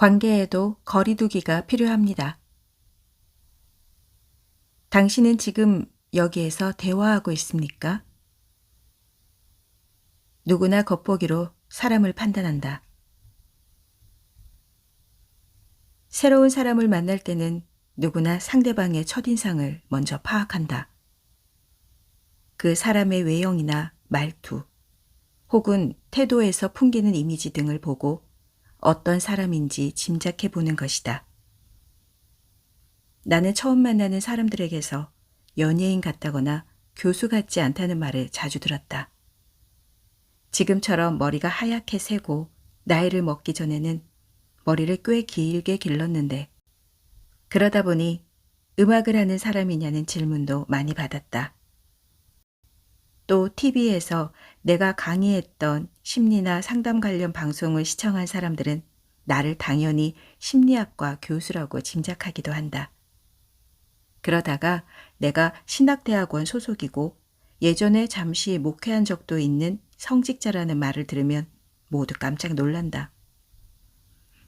관계에도 거리두기가 필요합니다. 당신은 지금 여기에서 대화하고 있습니까? 누구나 겉보기로 사람을 판단한다. 새로운 사람을 만날 때는 누구나 상대방의 첫인상을 먼저 파악한다. 그 사람의 외형이나 말투, 혹은 태도에서 풍기는 이미지 등을 보고 어떤 사람인지 짐작해 보는 것이다. 나는 처음 만나는 사람들에게서 연예인 같다거나 교수 같지 않다는 말을 자주 들었다. 지금처럼 머리가 하얗게 새고 나이를 먹기 전에는 머리를 꽤 길게 길렀는데 그러다 보니 음악을 하는 사람이냐는 질문도 많이 받았다. 또 TV에서 내가 강의했던 심리나 상담 관련 방송을 시청한 사람들은 나를 당연히 심리학과 교수라고 짐작하기도 한다. 그러다가 내가 신학대학원 소속이고 예전에 잠시 목회한 적도 있는 성직자라는 말을 들으면 모두 깜짝 놀란다.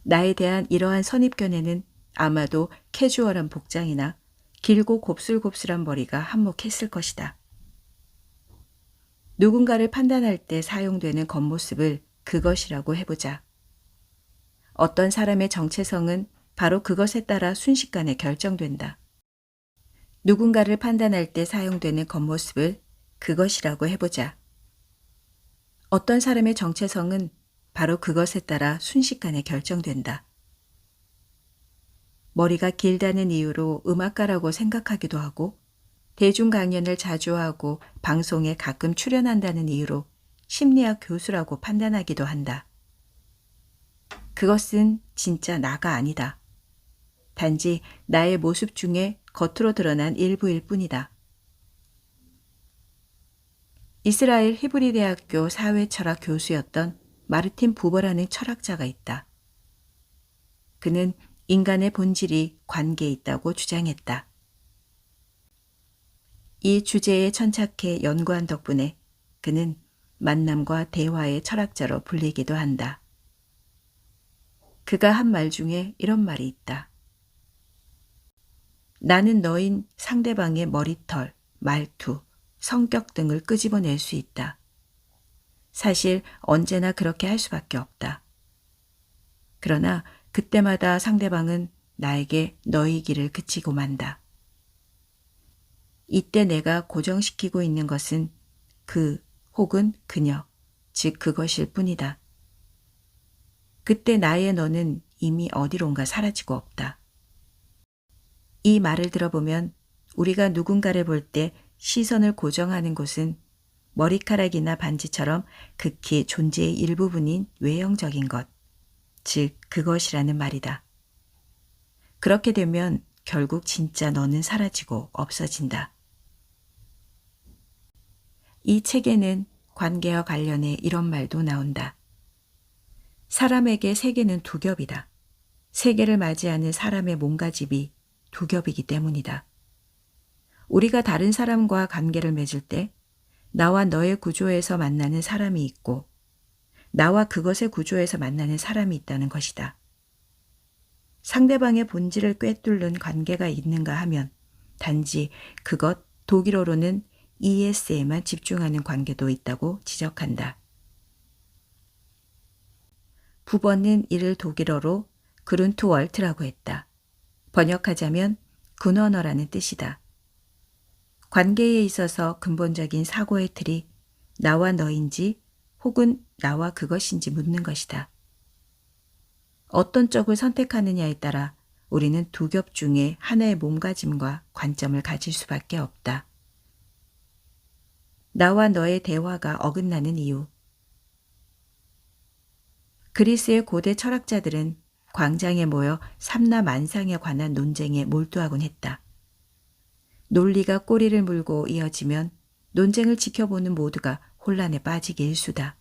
나에 대한 이러한 선입견에는 아마도 캐주얼한 복장이나 길고 곱슬곱슬한 머리가 한몫했을 것이다. 누군가를 판단할 때 사용되는 겉모습을 그것이라고 해보자. 어떤 사람의 정체성은 바로 그것에 따라 순식간에 결정된다. 누군가를 판단할 때 사용되는 겉모습을 그것이라고 해보자. 어떤 사람의 정체성은 바로 그것에 따라 순식간에 결정된다. 머리가 길다는 이유로 음악가라고 생각하기도 하고 대중 강연을 자주 하고 방송에 가끔 출연한다는 이유로 심리학 교수라고 판단하기도 한다. 그것은 진짜 나가 아니다. 단지 나의 모습 중에 겉으로 드러난 일부일 뿐이다. 이스라엘 히브리 대학교 사회철학 교수였던 마르틴 부버라는 철학자가 있다. 그는 인간의 본질이 관계에 있다고 주장했다. 이 주제에 천착해 연구한 덕분에 그는 만남과 대화의 철학자로 불리기도 한다. 그가 한 말 중에 이런 말이 있다. 나는 너인 상대방의 머리털, 말투, 성격 등을 끄집어낼 수 있다. 사실 언제나 그렇게 할 수밖에 없다. 그러나 그때마다 상대방은 나에게 너이기를 그치고 만다. 이때 내가 고정시키고 있는 것은 그 혹은 그녀, 즉 그것일 뿐이다. 그때 나의 너는 이미 어디론가 사라지고 없다. 이 말을 들어보면 우리가 누군가를 볼 때 시선을 고정하는 곳은 머리카락이나 반지처럼 극히 존재의 일부분인 외형적인 것, 즉 그것이라는 말이다. 그렇게 되면 결국 진짜 너는 사라지고 없어진다. 이 책에는 관계와 관련해 이런 말도 나온다. 사람에게 세계는 두 겹이다. 세계를 맞이하는 사람의 몸가짐이 두 겹이기 때문이다. 우리가 다른 사람과 관계를 맺을 때 나와 너의 구조에서 만나는 사람이 있고 나와 그것의 구조에서 만나는 사람이 있다는 것이다. 상대방의 본질을 꿰뚫는 관계가 있는가 하면 단지 그것, 독일어로는 ES에만 집중하는 관계도 있다고 지적한다. 부버는 이를 독일어로 그룬트월트라고 했다. 번역하자면 근원어라는 뜻이다. 관계에 있어서 근본적인 사고의 틀이 나와 너인지 혹은 나와 그것인지 묻는 것이다. 어떤 쪽을 선택하느냐에 따라 우리는 두 겹 중에 하나의 몸가짐과 관점을 가질 수밖에 없다. 나와 너의 대화가 어긋나는 이유. 그리스의 고대 철학자들은 광장에 모여 삼라만상에 관한 논쟁에 몰두하곤 했다. 논리가 꼬리를 물고 이어지면 논쟁을 지켜보는 모두가 혼란에 빠지기 일쑤다.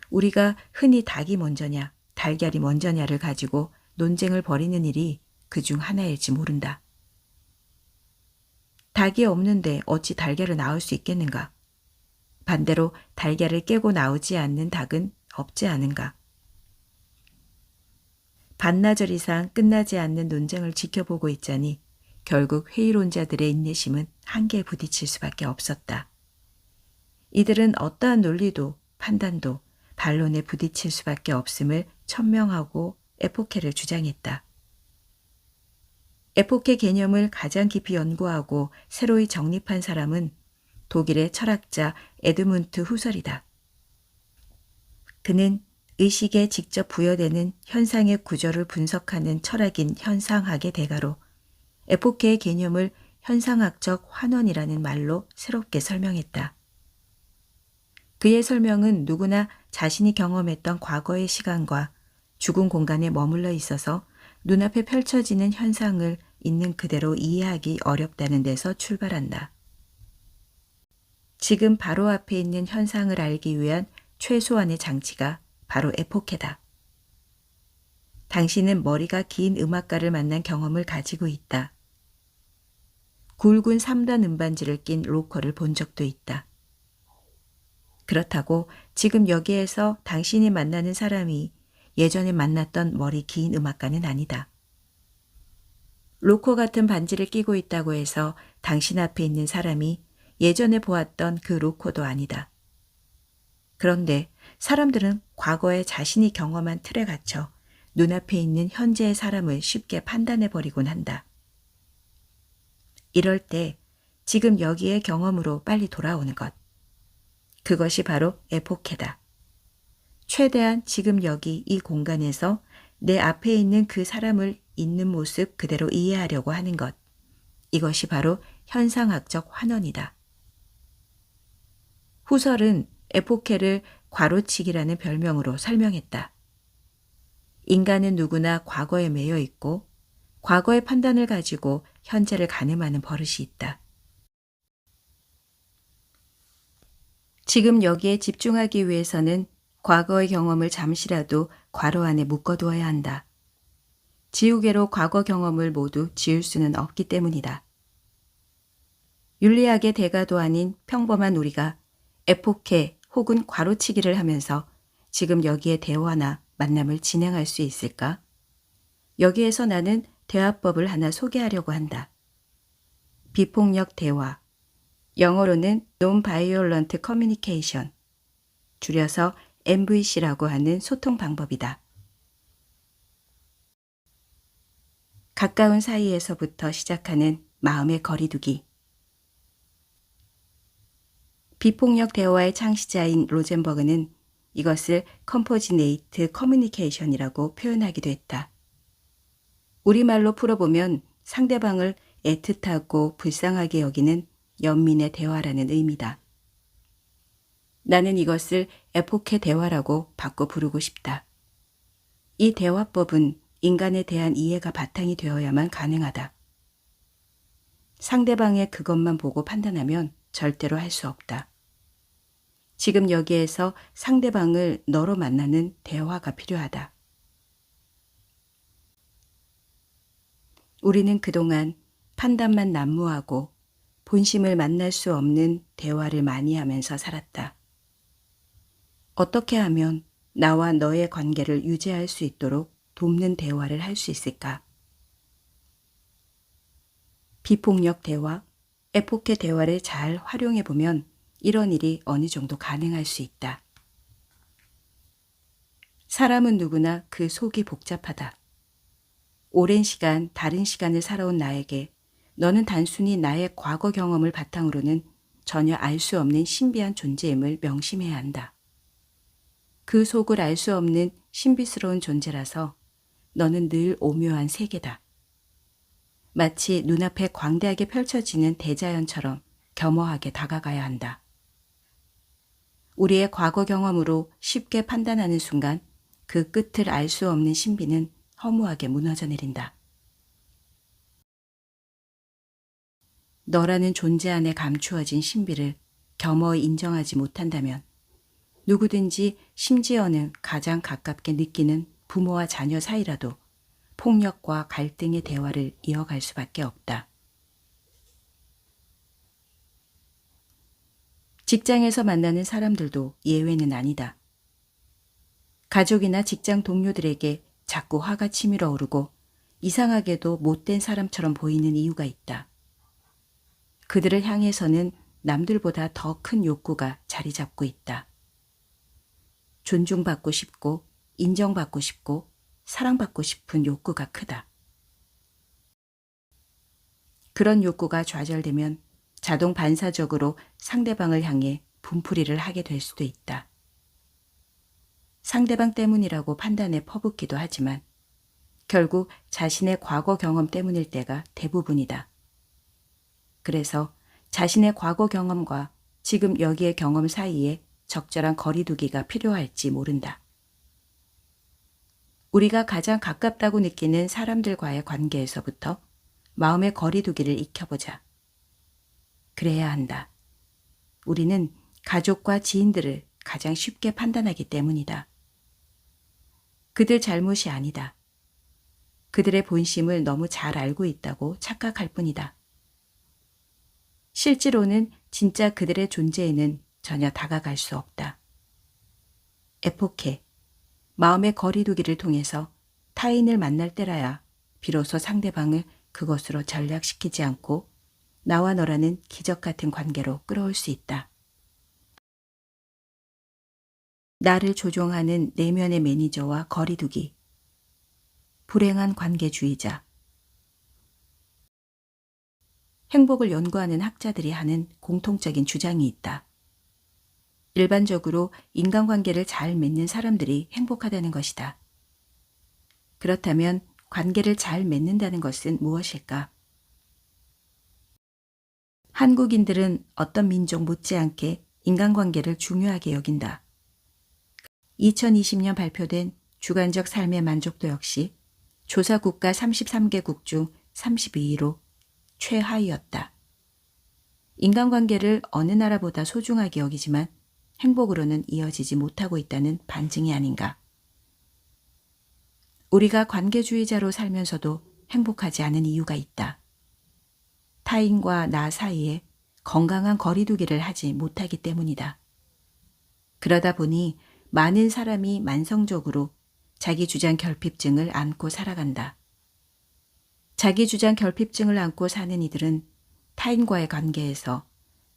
우리가 흔히 닭이 먼저냐, 달걀이 먼저냐를 가지고 논쟁을 벌이는 일이 그중 하나일지 모른다. 닭이 없는데 어찌 달걀을 낳을 수 있겠는가? 반대로 달걀을 깨고 나오지 않는 닭은 없지 않은가? 반나절 이상 끝나지 않는 논쟁을 지켜보고 있자니 결국 회의론자들의 인내심은 한계에 부딪힐 수밖에 없었다. 이들은 어떠한 논리도 판단도 반론에 부딪힐 수밖에 없음을 천명하고 에포케를 주장했다. 에포케 개념을 가장 깊이 연구하고 새로이 정립한 사람은 독일의 철학자 에드문트 후설이다. 그는 의식에 직접 부여되는 현상의 구조를 분석하는 철학인 현상학의 대가로 에포케의 개념을 현상학적 환원이라는 말로 새롭게 설명했다. 그의 설명은 누구나 자신이 경험했던 과거의 시간과 죽은 공간에 머물러 있어서 눈앞에 펼쳐지는 현상을 있는 그대로 이해하기 어렵다는 데서 출발한다. 지금 바로 앞에 있는 현상을 알기 위한 최소한의 장치가 바로 에포케다. 당신은 머리가 긴 음악가를 만난 경험을 가지고 있다. 굵은 3단 음반지를 낀 로커를 본 적도 있다. 그렇다고 지금 여기에서 당신이 만나는 사람이 예전에 만났던 머리 긴 음악가는 아니다. 로커 같은 반지를 끼고 있다고 해서 당신 앞에 있는 사람이 예전에 보았던 그 로커도 아니다. 그런데 사람들은 과거에 자신이 경험한 틀에 갇혀 눈앞에 있는 현재의 사람을 쉽게 판단해버리곤 한다. 이럴 때 지금 여기의 경험으로 빨리 돌아오는 것. 그것이 바로 에포케다. 최대한 지금 여기 이 공간에서 내 앞에 있는 그 사람을 있는 모습 그대로 이해하려고 하는 것. 이것이 바로 현상학적 환원이다. 후설은 에포케를 괄호치기라는 별명으로 설명했다. 인간은 누구나 과거에 매여 있고 과거의 판단을 가지고 현재를 가늠하는 버릇이 있다. 지금 여기에 집중하기 위해서는 과거의 경험을 잠시라도 괄호 안에 묶어두어야 한다. 지우개로 과거 경험을 모두 지울 수는 없기 때문이다. 윤리학의 대가도 아닌 평범한 우리가 에포케 혹은 괄호치기를 하면서 지금 여기에 대화나 만남을 진행할 수 있을까? 여기에서 나는 대화법을 하나 소개하려고 한다. 비폭력 대화, 영어로는 Non-Violent Communication, 줄여서 NVC라고 하는 소통 방법이다. 가까운 사이에서부터 시작하는 마음의 거리두기. 비폭력 대화의 창시자인 로젠버그는 이것을 컴포지네이트 커뮤니케이션이라고 표현하기도 했다. 우리말로 풀어보면 상대방을 애틋하고 불쌍하게 여기는 연민의 대화라는 의미다. 나는 이것을 에포케 대화라고 바꿔 부르고 싶다. 이 대화법은 인간에 대한 이해가 바탕이 되어야만 가능하다. 상대방의 그것만 보고 판단하면 절대로 할 수 없다. 지금 여기에서 상대방을 너로 만나는 대화가 필요하다. 우리는 그동안 판단만 난무하고 본심을 만날 수 없는 대화를 많이 하면서 살았다. 어떻게 하면 나와 너의 관계를 유지할 수 있도록 돕는 대화를 할 수 있을까? 비폭력 대화, 에포케 대화를 잘 활용해보면 이런 일이 어느 정도 가능할 수 있다. 사람은 누구나 그 속이 복잡하다. 오랜 시간 다른 시간을 살아온 나에게 너는 단순히 나의 과거 경험을 바탕으로는 전혀 알 수 없는 신비한 존재임을 명심해야 한다. 그 속을 알 수 없는 신비스러운 존재라서 너는 늘 오묘한 세계다. 마치 눈앞에 광대하게 펼쳐지는 대자연처럼 겸허하게 다가가야 한다. 우리의 과거 경험으로 쉽게 판단하는 순간 그 끝을 알 수 없는 신비는 허무하게 무너져 내린다. 너라는 존재 안에 감추어진 신비를 겸허히 인정하지 못한다면 누구든지 심지어는 가장 가깝게 느끼는 부모와 자녀 사이라도 폭력과 갈등의 대화를 이어갈 수밖에 없다. 직장에서 만나는 사람들도 예외는 아니다. 가족이나 직장 동료들에게 자꾸 화가 치밀어 오르고 이상하게도 못된 사람처럼 보이는 이유가 있다. 그들을 향해서는 남들보다 더 큰 욕구가 자리 잡고 있다. 존중받고 싶고 인정받고 싶고 사랑받고 싶은 욕구가 크다. 그런 욕구가 좌절되면 자동 반사적으로 상대방을 향해 분풀이를 하게 될 수도 있다. 상대방 때문이라고 판단에 퍼붓기도 하지만 결국 자신의 과거 경험 때문일 때가 대부분이다. 그래서 자신의 과거 경험과 지금 여기의 경험 사이에 적절한 거리두기가 필요할지 모른다. 우리가 가장 가깝다고 느끼는 사람들과의 관계에서부터 마음의 거리두기를 익혀보자. 그래야 한다. 우리는 가족과 지인들을 가장 쉽게 판단하기 때문이다. 그들 잘못이 아니다. 그들의 본심을 너무 잘 알고 있다고 착각할 뿐이다. 실제로는 진짜 그들의 존재에는 전혀 다가갈 수 없다. 에포케, 마음의 거리두기를 통해서 타인을 만날 때라야 비로소 상대방을 그것으로 전락시키지 않고 나와 너라는 기적 같은 관계로 끌어올 수 있다. 나를 조종하는 내면의 매니저와 거리두기. 불행한 관계주의자. 행복을 연구하는 학자들이 하는 공통적인 주장이 있다. 일반적으로 인간관계를 잘 맺는 사람들이 행복하다는 것이다. 그렇다면 관계를 잘 맺는다는 것은 무엇일까? 한국인들은 어떤 민족 못지않게 인간관계를 중요하게 여긴다. 2020년 발표된 주관적 삶의 만족도 역시 조사 국가 33개국 중 32위로 최하위였다. 인간관계를 어느 나라보다 소중하게 여기지만 행복으로는 이어지지 못하고 있다는 반증이 아닌가. 우리가 관계주의자로 살면서도 행복하지 않은 이유가 있다. 타인과 나 사이에 건강한 거리두기를 하지 못하기 때문이다. 그러다 보니 많은 사람이 만성적으로 자기 주장 결핍증을 안고 살아간다. 자기 주장 결핍증을 안고 사는 이들은 타인과의 관계에서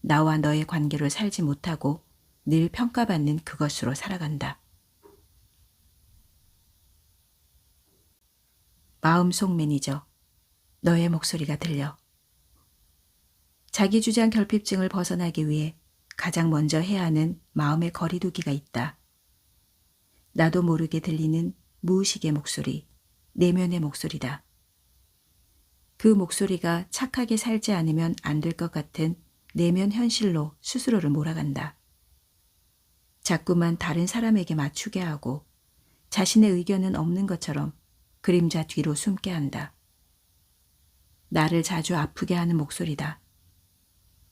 나와 너의 관계로 살지 못하고 늘 평가받는 그것으로 살아간다. 마음속 매니저, 너의 목소리가 들려. 자기 주장 결핍증을 벗어나기 위해 가장 먼저 해야 하는 마음의 거리두기가 있다. 나도 모르게 들리는 무의식의 목소리, 내면의 목소리다. 그 목소리가 착하게 살지 않으면 안 될 것 같은 내면 현실로 스스로를 몰아간다. 자꾸만 다른 사람에게 맞추게 하고 자신의 의견은 없는 것처럼 그림자 뒤로 숨게 한다. 나를 자주 아프게 하는 목소리다.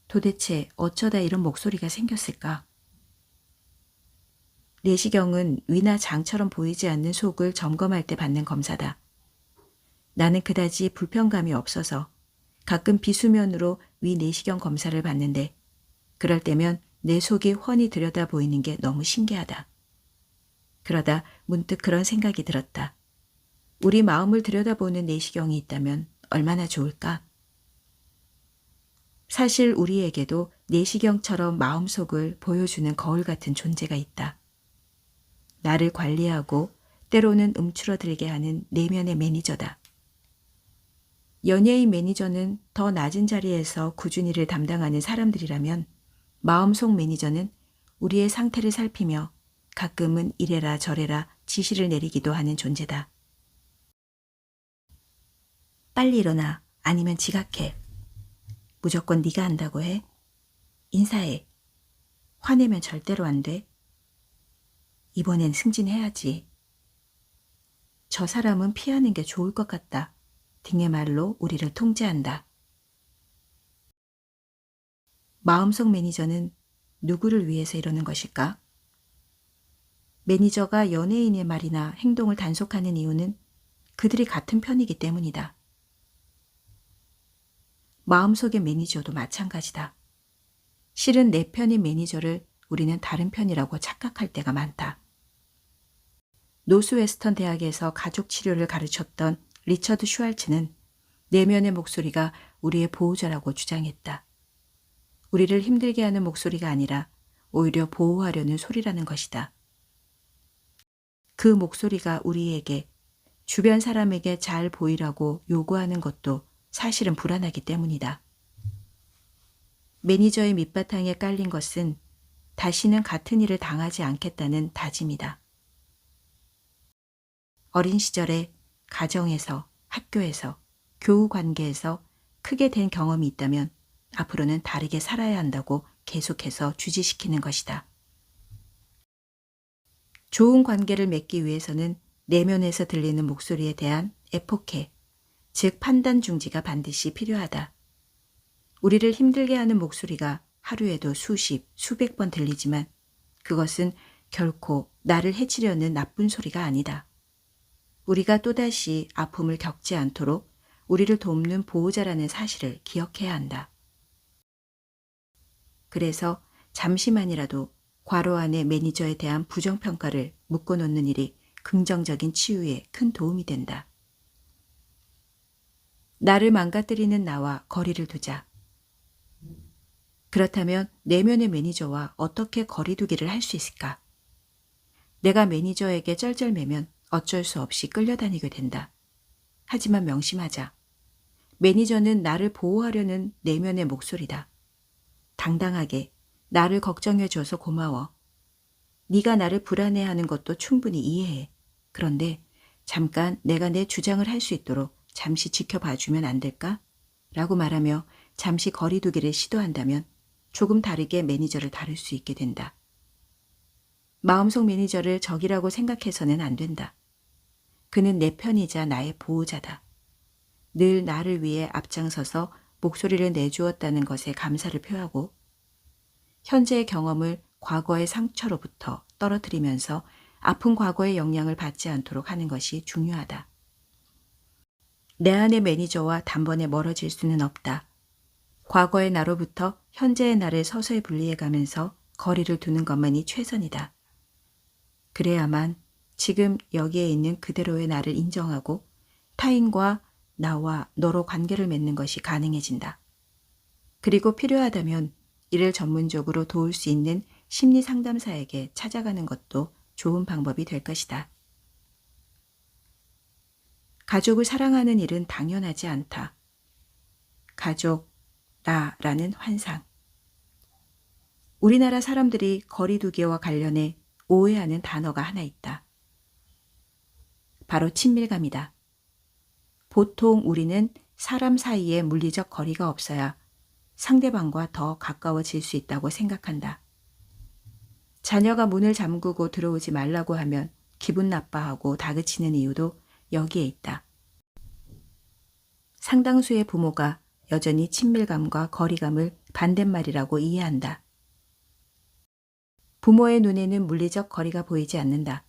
도대체 어쩌다 이런 목소리가 생겼을까? 내시경은 위나 장처럼 보이지 않는 속을 점검할 때 받는 검사다. 나는 그다지 불편감이 없어서 가끔 비수면으로 위 내시경 검사를 받는데 그럴 때면 내 속이 훤히 들여다 보이는 게 너무 신기하다. 그러다 문득 그런 생각이 들었다. 우리 마음을 들여다보는 내시경이 있다면 얼마나 좋을까? 사실 우리에게도 내시경처럼 마음속을 보여주는 거울 같은 존재가 있다. 나를 관리하고 때로는 움츠러들게 하는 내면의 매니저다. 연예인 매니저는 더 낮은 자리에서 꾸준히 일을 담당하는 사람들이라면 마음속 매니저는 우리의 상태를 살피며 가끔은 이래라 저래라 지시를 내리기도 하는 존재다. 빨리 일어나 아니면 지각해. 무조건 네가 한다고 해. 인사해. 화내면 절대로 안 돼. 이번엔 승진해야지. 저 사람은 피하는 게 좋을 것 같다. 등의 말로 우리를 통제한다. 마음속 매니저는 누구를 위해서 이러는 것일까? 매니저가 연예인의 말이나 행동을 단속하는 이유는 그들이 같은 편이기 때문이다. 마음속의 매니저도 마찬가지다. 실은 내 편인 매니저를 우리는 다른 편이라고 착각할 때가 많다. 노스웨스턴 대학에서 가족 치료를 가르쳤던 리처드 슈왈츠는 내면의 목소리가 우리의 보호자라고 주장했다. 우리를 힘들게 하는 목소리가 아니라 오히려 보호하려는 소리라는 것이다. 그 목소리가 우리에게 주변 사람에게 잘 보이라고 요구하는 것도 사실은 불안하기 때문이다. 매니저의 밑바탕에 깔린 것은 다시는 같은 일을 당하지 않겠다는 다짐이다. 어린 시절에 가정에서, 학교에서, 교우 관계에서 크게 된 경험이 있다면 앞으로는 다르게 살아야 한다고 계속해서 주지시키는 것이다. 좋은 관계를 맺기 위해서는 내면에서 들리는 목소리에 대한 에포케, 즉 판단 중지가 반드시 필요하다. 우리를 힘들게 하는 목소리가 하루에도 수십, 수백 번 들리지만 그것은 결코 나를 해치려는 나쁜 소리가 아니다. 우리가 또다시 아픔을 겪지 않도록 우리를 돕는 보호자라는 사실을 기억해야 한다. 그래서 잠시만이라도 괄호 안에 매니저에 대한 부정평가를 묶어놓는 일이 긍정적인 치유에 큰 도움이 된다. 나를 망가뜨리는 나와 거리를 두자. 그렇다면 내면의 매니저와 어떻게 거리두기를 할 수 있을까? 내가 매니저에게 쩔쩔매면 어쩔 수 없이 끌려다니게 된다. 하지만 명심하자. 매니저는 나를 보호하려는 내면의 목소리다. 당당하게 나를 걱정해줘서 고마워. 네가 나를 불안해하는 것도 충분히 이해해. 그런데 잠깐 내가 내 주장을 할 수 있도록 잠시 지켜봐주면 안 될까? 라고 말하며 잠시 거리두기를 시도한다면 조금 다르게 매니저를 다룰 수 있게 된다. 마음속 매니저를 적이라고 생각해서는 안 된다. 그는 내 편이자 나의 보호자다. 늘 나를 위해 앞장서서 목소리를 내주었다는 것에 감사를 표하고 현재의 경험을 과거의 상처로부터 떨어뜨리면서 아픈 과거의 영향을 받지 않도록 하는 것이 중요하다. 내 안의 매니저와 단번에 멀어질 수는 없다. 과거의 나로부터 현재의 나를 서서히 분리해가면서 거리를 두는 것만이 최선이다. 그래야만 지금 여기에 있는 그대로의 나를 인정하고 타인과 나와 너로 관계를 맺는 것이 가능해진다. 그리고 필요하다면 이를 전문적으로 도울 수 있는 심리 상담사에게 찾아가는 것도 좋은 방법이 될 것이다. 가족을 사랑하는 일은 당연하지 않다. 가족, 나라는 환상. 우리나라 사람들이 거리두기와 관련해 오해하는 단어가 하나 있다. 바로 친밀감이다. 보통 우리는 사람 사이에 물리적 거리가 없어야 상대방과 더 가까워질 수 있다고 생각한다. 자녀가 문을 잠그고 들어오지 말라고 하면 기분 나빠하고 다그치는 이유도 여기에 있다. 상당수의 부모가 여전히 친밀감과 거리감을 반대말이라고 이해한다. 부모의 눈에는 물리적 거리가 보이지 않는다.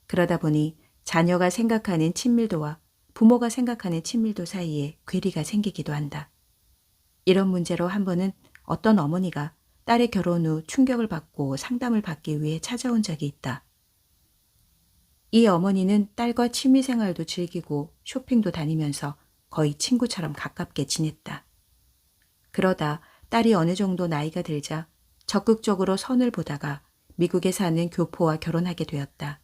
그러다 보니 자녀가 생각하는 친밀도와 부모가 생각하는 친밀도 사이에 괴리가 생기기도 한다. 이런 문제로 한 번은 어떤 어머니가 딸의 결혼 후 충격을 받고 상담을 받기 위해 찾아온 적이 있다. 이 어머니는 딸과 취미생활도 즐기고 쇼핑도 다니면서 거의 친구처럼 가깝게 지냈다. 그러다 딸이 어느 정도 나이가 들자 적극적으로 선을 보다가 미국에 사는 교포와 결혼하게 되었다.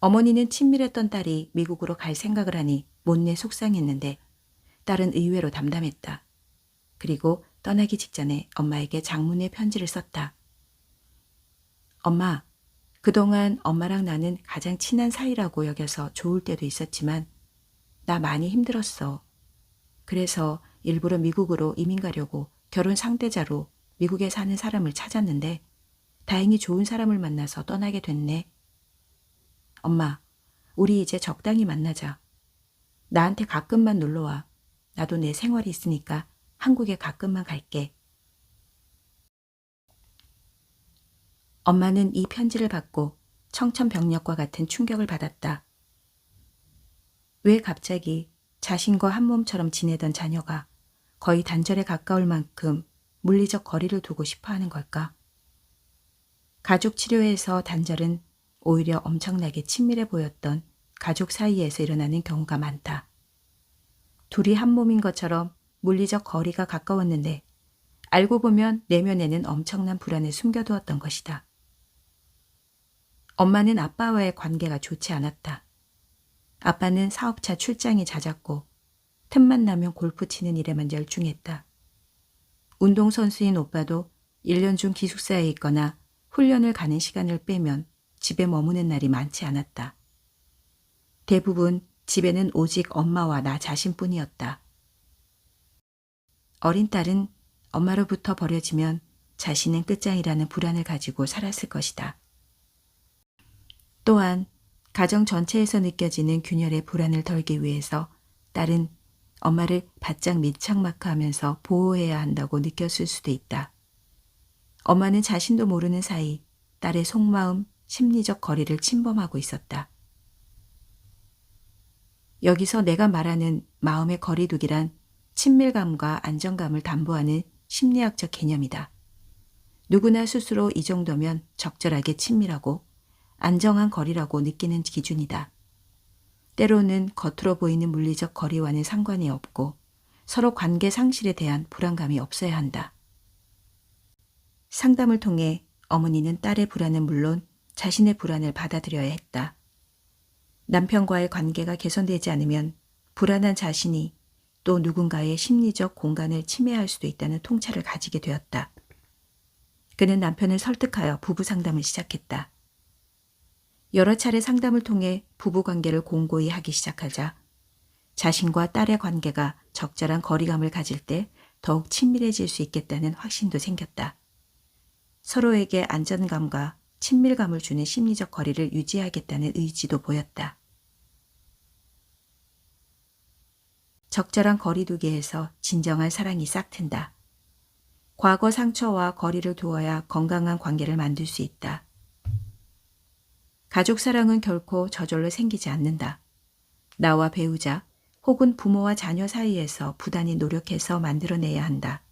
어머니는 친밀했던 딸이 미국으로 갈 생각을 하니 못내 속상했는데 딸은 의외로 담담했다. 그리고 떠나기 직전에 엄마에게 장문의 편지를 썼다. 엄마, 그동안 엄마랑 나는 가장 친한 사이라고 여겨서 좋을 때도 있었지만 나 많이 힘들었어. 그래서 일부러 미국으로 이민 가려고 결혼 상대자로 미국에 사는 사람을 찾았는데 다행히 좋은 사람을 만나서 떠나게 됐네. 엄마, 우리 이제 적당히 만나자. 나한테 가끔만 놀러와. 나도 내 생활이 있으니까 한국에 가끔만 갈게. 엄마는 이 편지를 받고 청천벽력과 같은 충격을 받았다. 왜 갑자기 자신과 한 몸처럼 지내던 자녀가 거의 단절에 가까울 만큼 물리적 거리를 두고 싶어 하는 걸까? 가족 치료에서 단절은 오히려 엄청나게 친밀해 보였던 가족 사이에서 일어나는 경우가 많다. 둘이 한 몸인 것처럼 물리적 거리가 가까웠는데 알고 보면 내면에는 엄청난 불안을 숨겨두었던 것이다. 엄마는 아빠와의 관계가 좋지 않았다. 아빠는 사업차 출장이 잦았고 틈만 나면 골프 치는 일에만 열중했다. 운동선수인 오빠도 1년 중 기숙사에 있거나 훈련을 가는 시간을 빼면 집에 머무는 날이 많지 않았다. 대부분 집에는 오직 엄마와 나 자신뿐이었다. 어린 딸은 엄마로부터 버려지면 자신은 끝장이라는 불안을 가지고 살았을 것이다. 또한 가정 전체에서 느껴지는 균열의 불안을 덜기 위해서 딸은 엄마를 바짝 밀착마크하면서 보호해야 한다고 느꼈을 수도 있다. 엄마는 자신도 모르는 사이 딸의 속마음, 심리적 거리를 침범하고 있었다. 여기서 내가 말하는 마음의 거리두기란 친밀감과 안정감을 담보하는 심리학적 개념이다. 누구나 스스로 이 정도면 적절하게 친밀하고 안정한 거리라고 느끼는 기준이다. 때로는 겉으로 보이는 물리적 거리와는 상관이 없고 서로 관계 상실에 대한 불안감이 없어야 한다. 상담을 통해 어머니는 딸의 불안은 물론 자신의 불안을 받아들여야 했다. 남편과의 관계가 개선되지 않으면 불안한 자신이 또 누군가의 심리적 공간을 침해할 수도 있다는 통찰을 가지게 되었다. 그는 남편을 설득하여 부부 상담을 시작했다. 여러 차례 상담을 통해 부부관계를 공고히 하기 시작하자 자신과 딸의 관계가 적절한 거리감을 가질 때 더욱 친밀해질 수 있겠다는 확신도 생겼다. 서로에게 안전감과 친밀감을 주는 심리적 거리를 유지하겠다는 의지도 보였다. 적절한 거리두기에서 진정한 사랑이 싹튼다. 과거 상처와 거리를 두어야 건강한 관계를 만들 수 있다. 가족 사랑은 결코 저절로 생기지 않는다. 나와 배우자 혹은 부모와 자녀 사이에서 부단히 노력해서 만들어내야 한다.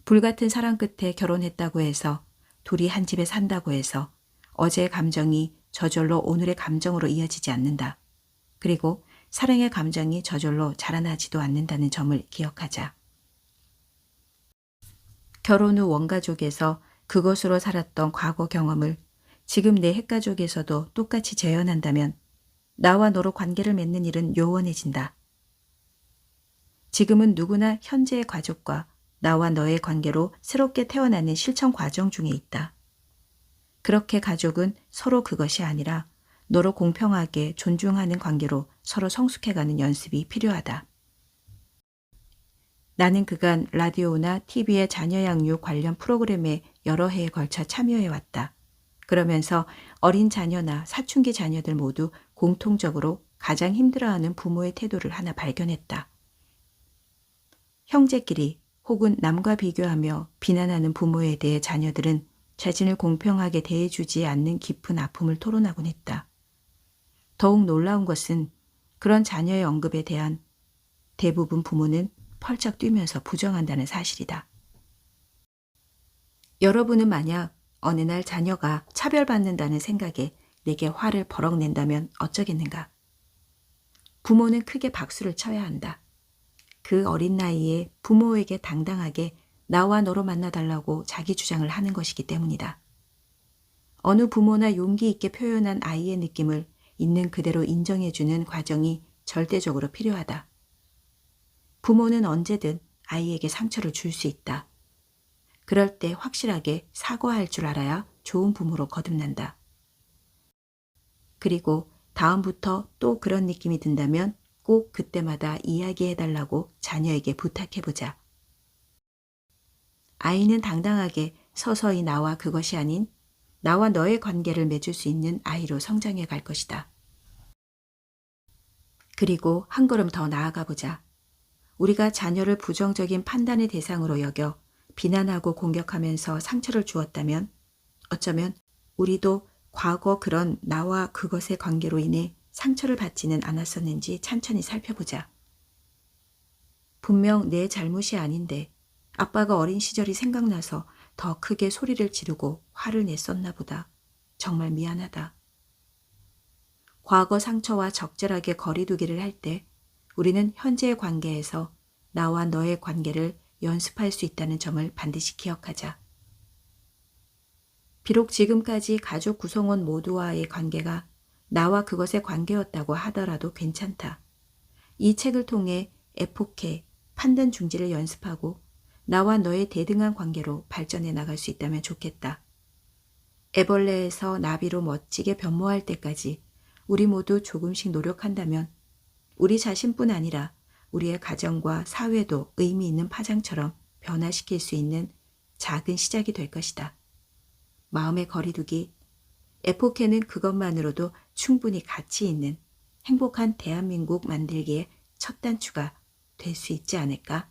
불같은 사랑 끝에 결혼했다고 해서 둘이 한 집에 산다고 해서 어제의 감정이 저절로 오늘의 감정으로 이어지지 않는다. 그리고 사랑의 감정이 저절로 자라나지도 않는다는 점을 기억하자. 결혼 후 원가족에서 그것으로 살았던 과거 경험을 지금 내 핵가족에서도 똑같이 재현한다면 나와 너로 관계를 맺는 일은 요원해진다. 지금은 누구나 현재의 가족과 나와 너의 관계로 새롭게 태어나는 실천 과정 중에 있다. 그렇게 가족은 서로 그것이 아니라 너로 공평하게 존중하는 관계로 서로 성숙해가는 연습이 필요하다. 나는 그간 라디오나 TV의 자녀 양육 관련 프로그램에 여러 해에 걸쳐 참여해왔다. 그러면서 어린 자녀나 사춘기 자녀들 모두 공통적으로 가장 힘들어하는 부모의 태도를 하나 발견했다. 형제끼리 혹은 남과 비교하며 비난하는 부모에 대해 자녀들은 자신을 공평하게 대해주지 않는 깊은 아픔을 토론하곤 했다. 더욱 놀라운 것은 그런 자녀의 언급에 대한 대부분 부모는 펄쩍 뛰면서 부정한다는 사실이다. 여러분은 만약 어느 날 자녀가 차별받는다는 생각에 내게 화를 버럭 낸다면 어쩌겠는가? 부모는 크게 박수를 쳐야 한다. 그 어린 나이에 부모에게 당당하게 나와 너로 만나달라고 자기 주장을 하는 것이기 때문이다. 어느 부모나 용기 있게 표현한 아이의 느낌을 있는 그대로 인정해주는 과정이 절대적으로 필요하다. 부모는 언제든 아이에게 상처를 줄 수 있다. 그럴 때 확실하게 사과할 줄 알아야 좋은 부모로 거듭난다. 그리고 다음부터 또 그런 느낌이 든다면 꼭 그때마다 이야기해달라고 자녀에게 부탁해보자. 아이는 당당하게 서서히 나와 그것이 아닌 나와 너의 관계를 맺을 수 있는 아이로 성장해 갈 것이다. 그리고 한 걸음 더 나아가 보자. 우리가 자녀를 부정적인 판단의 대상으로 여겨 비난하고 공격하면서 상처를 주었다면 어쩌면 우리도 과거 그런 나와 그것의 관계로 인해 상처를 받지는 않았었는지 찬찬히 살펴보자. 분명 내 잘못이 아닌데 아빠가 어린 시절이 생각나서 더 크게 소리를 지르고 화를 냈었나 보다. 정말 미안하다. 과거 상처와 적절하게 거리두기를 할 때 우리는 현재의 관계에서 나와 너의 관계를 연습할 수 있다는 점을 반드시 기억하자. 비록 지금까지 가족 구성원 모두와의 관계가 나와 그것의 관계였다고 하더라도 괜찮다. 이 책을 통해 애폭해 판단 중지를 연습하고 나와 너의 대등한 관계로 발전해 나갈 수 있다면 좋겠다. 애벌레에서 나비로 멋지게 변모할 때까지 우리 모두 조금씩 노력한다면 우리 자신뿐 아니라 우리의 가정과 사회도 의미 있는 파장처럼 변화시킬 수 있는 작은 시작이 될 것이다. 마음의 거리두기, 에포케는 그것만으로도 충분히 가치 있는 행복한 대한민국 만들기의 첫 단추가 될 수 있지 않을까?